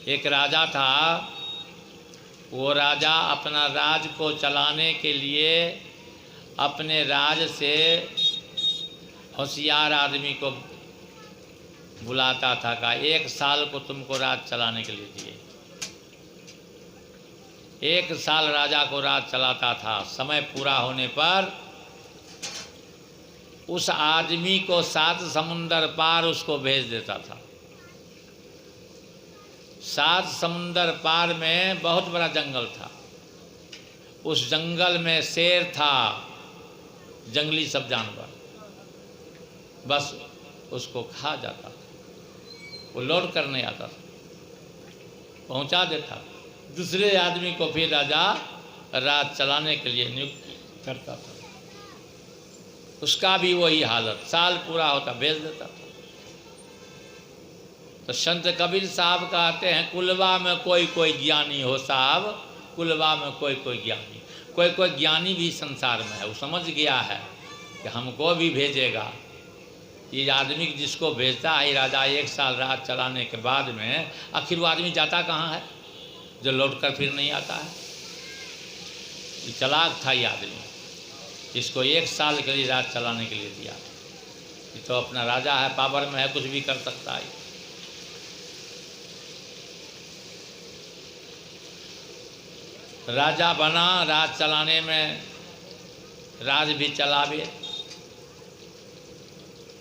एक राजा था, वो राजा अपना राज को चलाने के लिए अपने राज से होशियार आदमी को बुलाता था, कहा 1 साल को तुमको राज चलाने के लिए दिए। 1 साल राजा को राज चलाता था। समय पूरा होने पर उस आदमी को 7 समुंदर पार उसको भेज देता था। 7 समुंदर पार में बहुत बड़ा जंगल था। उस जंगल में शेर था, जंगली सब जानवर, बस उसको खा जाता था। वो लौट कर नहीं आता था, पहुंचा देता। दूसरे आदमी को फिर राजा राज चलाने के लिए नियुक्त करता था। उसका भी वही हालत, साल पूरा होता भेज देता था। तो संत कबीर साहब कहते हैं, कुलवा में कोई कोई ज्ञानी हो साहब, कुलवा में कोई कोई ज्ञानी। कोई कोई ज्ञानी भी संसार में है, वो समझ गया है कि हमको भी भेजेगा। ये आदमी जिसको भेजता है राजा 1 साल राज चलाने के बाद में, आखिर वो आदमी जाता कहाँ है जो लौट कर फिर नहीं आता है। ये चालाक था ये आदमी, इसको 1 साल के लिए राज चलाने के लिए दिया। ये तो अपना राजा है, पावर में है, कुछ भी कर सकता है। राजा बना, राज चलाने में राज भी चलावे,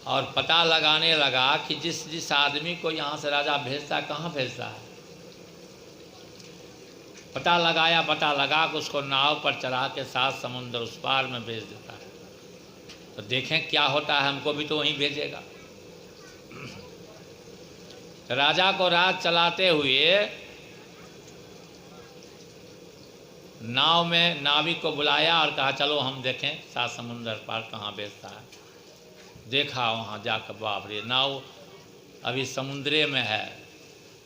और पता लगाने लगा कि जिस आदमी को यहाँ से राजा भेजता है कहाँ भेजता है। पता लगाया, पता लगा कि उसको नाव पर चढ़ा के 7 समुंदर उस पार में भेज देता है। तो देखें क्या होता है, हमको भी तो वहीं भेजेगा। राजा को राज चलाते हुए नाव में नाविक को बुलाया और कहा चलो हम देखें 7 समुंदर पार कहाँ भेजता है। देखा वहाँ जाकर, बाप रे, नाव अभी समुद्रे में है,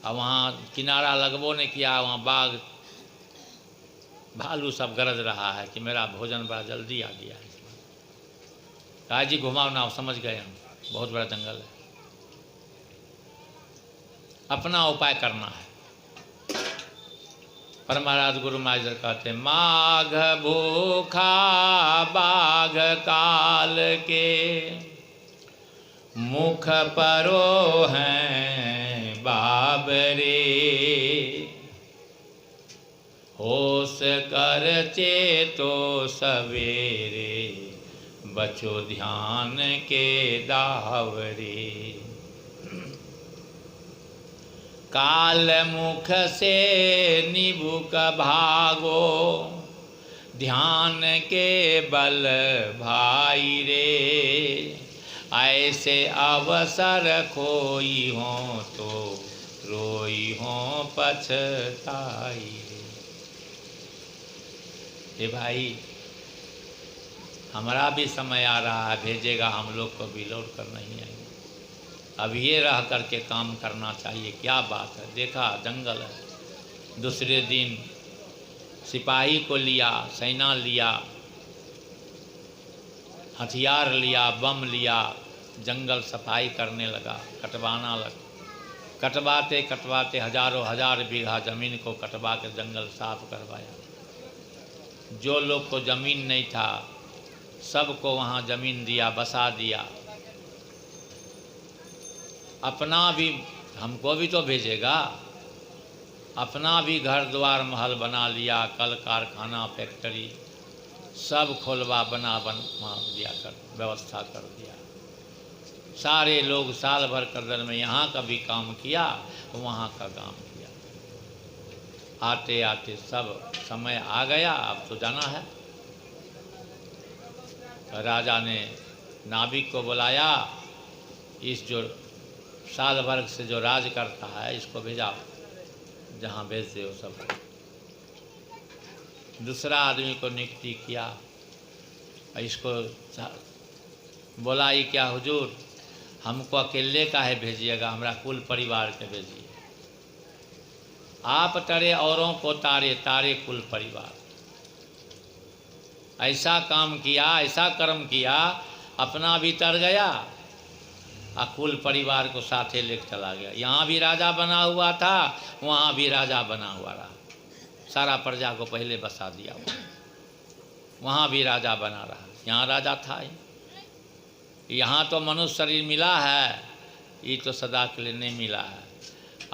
और वहाँ किनारा लगबो नहीं किया। वहाँ बाघ भालू सब गरज रहा है कि मेरा भोजन बड़ा जल्दी आ गया है। कहा जी घुमाओ नाव, समझ गए हम, बहुत बड़ा जंगल है, अपना उपाय करना है। पर महाराज गुरु महाराज कहते हैं, माघ भूखा बाघ काल के, मुख परो हैं बाबरे, होश कर चेतो सवेरे, बचो ध्यान के दावरे। काल मुख से निबुक भागो, ध्यान के बल भाई रे, ऐसे अवसर खोई हो तो रोई हो पछताई रे। ये भाई हमारा भी समय आ रहा है, भेजेगा हम लोग को भी, लौट कर नहीं आएंगे। अब ये रह करके काम करना चाहिए। क्या बात है, देखा जंगल है। दूसरे दिन सिपाही को लिया, सेना लिया, हथियार लिया, बम लिया, जंगल सफाई करने लगा, कटवाना लगा। कटवाते कटवाते हजारों हजार बीघा ज़मीन को कटवा के जंगल साफ करवाया। जो लोग को ज़मीन नहीं था सबको वहाँ ज़मीन दिया, बसा दिया। अपना भी, हमको भी तो भेजेगा, अपना भी घर द्वार महल बना लिया, कल कारखाना फैक्ट्री सब खोलवा बना दिया, कर व्यवस्था कर दिया। सारे लोग साल भर कदर में यहाँ का भी काम किया, वहाँ का काम किया। आते आते सब समय आ गया, अब तो जाना है। राजा ने नाविक को बुलाया, इस जो साल भर से जो राज करता है इसको भेजा, जहाँ भेजते हो सब। दूसरा आदमी को नियुक्ति किया, इसको बोला ये क्या हुजूर, हमको अकेले का है भेजिएगा, हमारा कुल परिवार के भेजिए। आप तरे औरों को तारे, तारे कुल परिवार। ऐसा काम किया, ऐसा कर्म किया, अपना भी तर गया और कुल परिवार को साथे लेकर चला गया। यहाँ भी राजा बना हुआ था, वहाँ भी राजा बना हुआ रहा, सारा प्रजा को पहले बसा दिया। वहाँ भी राजा बना रहा, यहाँ राजा था ही। यहाँ तो मनुष्य शरीर मिला है, ये तो सदा के लिए नहीं मिला है।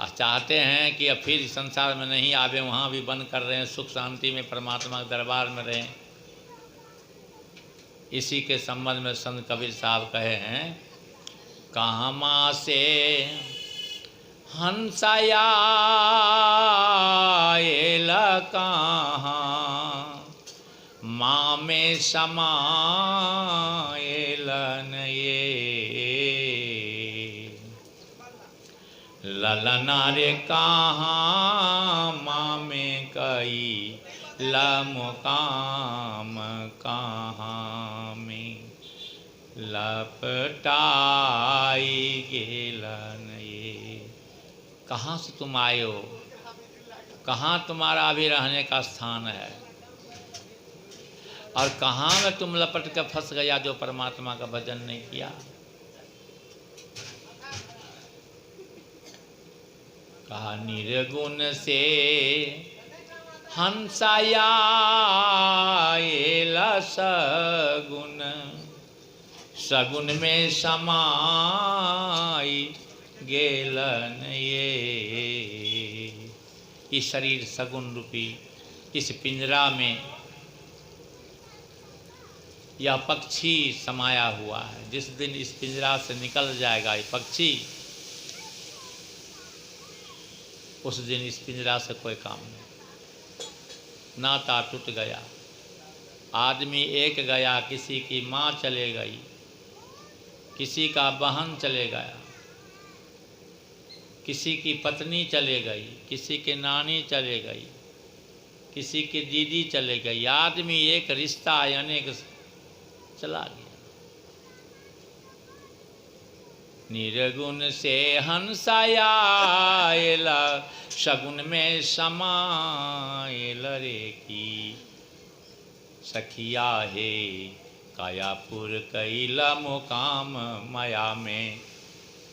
और चाहते हैं कि अब फिर संसार में नहीं आवे, वहाँ भी बंद कर रहे हैं, सुख शांति में परमात्मा के दरबार में रहें। इसी के संबंध में संत कबीर साहब कहे हैं, कहाँ से हंसाया कहाँ माँ में समाएलन ये ललना रे कहाँ माँ में कई लमुकाम कहाँ में लपटाई गेलन ये। कहाँ से तुम आए हो, कहाँ तुम्हारा अभी रहने का स्थान है, और कहाँ में तुम लपट कर फंस गया जो परमात्मा का भजन नहीं किया। कहा निर्गुण से हंसाया सगुन सगुन में समाई गेलन ये शरीर सगुन रूपी इस पिंजरा में यह पक्षी समाया हुआ है। जिस दिन इस पिंजरा से निकल जाएगा ये पक्षी, उस दिन इस पिंजरा से कोई काम नहीं, नाता टूट गया। आदमी एक गया, किसी की माँ चले गई, किसी का बहन चले गया, किसी की पत्नी चले गई, किसी की नानी चले गई, किसी की दीदी चले गई। आदमी एक रिश्ता अनेक चला गया। निर्गुण से हंसाया शगुन में समायल रे की सखिया है कायापुर कैला मुकाम माया में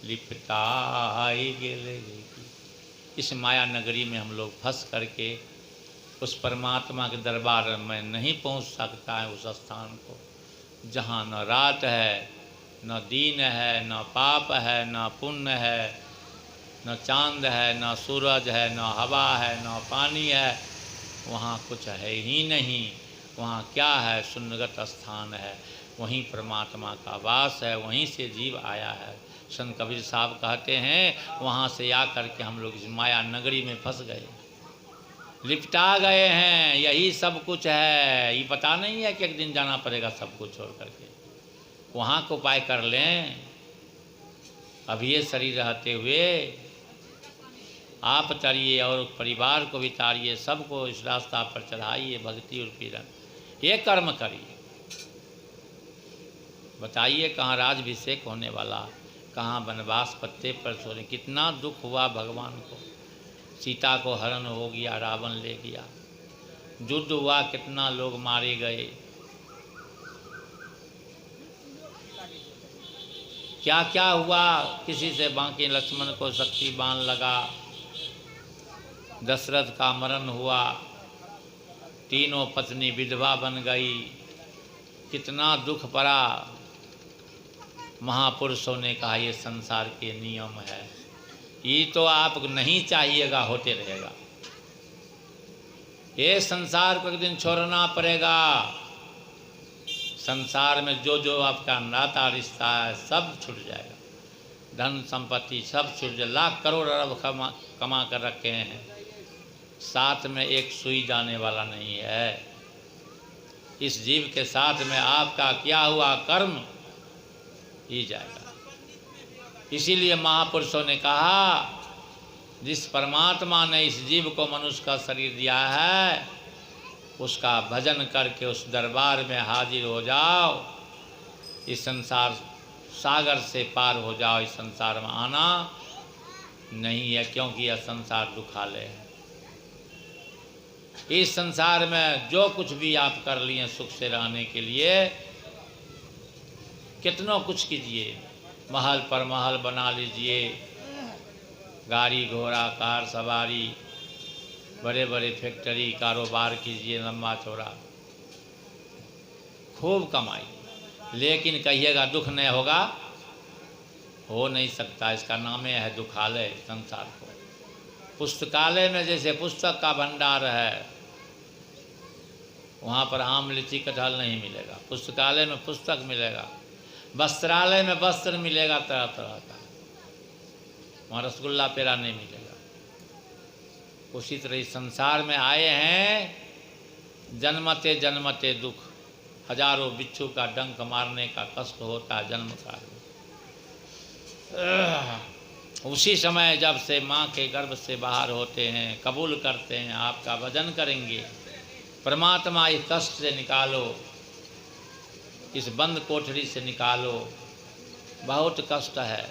लिपटाई गेले रे की। इस माया नगरी में हम लोग फंस करके उस परमात्मा के दरबार में नहीं पहुंच सकता है, उस स्थान को जहाँ न रात है, न दिन है, न पाप है, न पुण्य है, न चांद है, न सूरज है, न हवा है, न पानी है, वहाँ कुछ है ही नहीं। वहाँ क्या है? शून्यगत स्थान है, वहीं परमात्मा का वास है, वहीं से जीव आया है। संत कबीर साहब कहते हैं वहाँ से आकर के हम लोग इस माया नगरी में फंस गए, लिपटा गए हैं। यही सब कुछ है, ये पता नहीं है कि एक दिन जाना पड़ेगा सब कुछ छोड़ करके। वहाँ को उपाय कर लें। अब ये शरीर रहते हुए आप तरिए और परिवार को भी तारिए, सबको इस रास्ता पर चढ़ाइए, भक्ति और पीरन ये कर्म करिए। बताइए कहाँ राजभिषेक होने वाला, कहाँ वनवास पत्ते पर सोने। कितना दुख हुआ भगवान को, सीता को हरण हो गया, रावण ले गया, युद्ध हुआ, कितना लोग मारे गए। क्या क्या हुआ, किसी से बांके लक्ष्मण को शक्ति बाण लगा, दशरथ का मरण हुआ, तीनों पत्नी विधवा बन गई, कितना दुख पड़ा। महापुरुषों ने कहा ये संसार के नियम है, ये तो आप नहीं चाहिएगा, होते रहेगा। ये संसार को एक दिन छोड़ना पड़ेगा। संसार में जो जो आपका नाता रिश्ता है सब छूट जाएगा, धन संपत्ति सब छूट जाए। लाख करोड़ अरब कमा कर रखे हैं, साथ में एक सुई जाने वाला नहीं है। इस जीव के साथ में आपका क्या हुआ कर्म ही जाएगा। इसीलिए महापुरुषों ने कहा जिस परमात्मा ने इस जीव को मनुष्य का शरीर दिया है, उसका भजन करके उस दरबार में हाजिर हो जाओ, इस संसार सागर से पार हो जाओ। इस संसार में आना नहीं है, क्योंकि यह संसार दुखालय है। इस संसार में जो कुछ भी आप कर लिए सुख से रहने के लिए, कितनों कुछ कीजिए, महल पर महल बना लीजिए, गाड़ी घोड़ा कार सवारी, बड़े बड़े फैक्ट्री कारोबार कीजिए लंबा चौड़ा, खूब कमाई, लेकिन कहिएगा दुख नहीं होगा, हो नहीं सकता। इसका नाम है दुखालय संसार को। पुस्तकालय में जैसे पुस्तक का भंडार है, वहाँ पर आम लीची कटहल नहीं मिलेगा, पुस्तकालय में पुस्तक मिलेगा। वस्त्रालय में वस्त्र मिलेगा तरह तरह का, वहाँ रसगुल्ला पेड़ा नहीं मिलेगा। उसी तरह इस संसार में आए हैं, जन्मते जन्मते दुख, हजारों बिच्छू का डंक मारने का कष्ट होता है जन्म काल में। उसी समय जब से माँ के गर्भ से बाहर होते हैं, कबूल करते हैं आपका भजन करेंगे, परमात्मा इस कष्ट से निकालो, इस बंद कोठरी से निकालो, बहुत कष्ट है।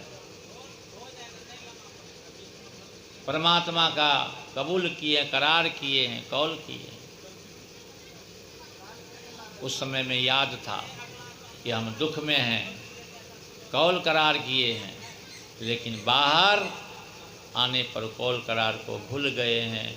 परमात्मा का कबूल किए, करार किए हैं, कौल किए। उस समय में याद था कि हम दुख में हैं, कौल करार किए हैं, लेकिन बाहर आने पर कौल करार को भूल गए हैं,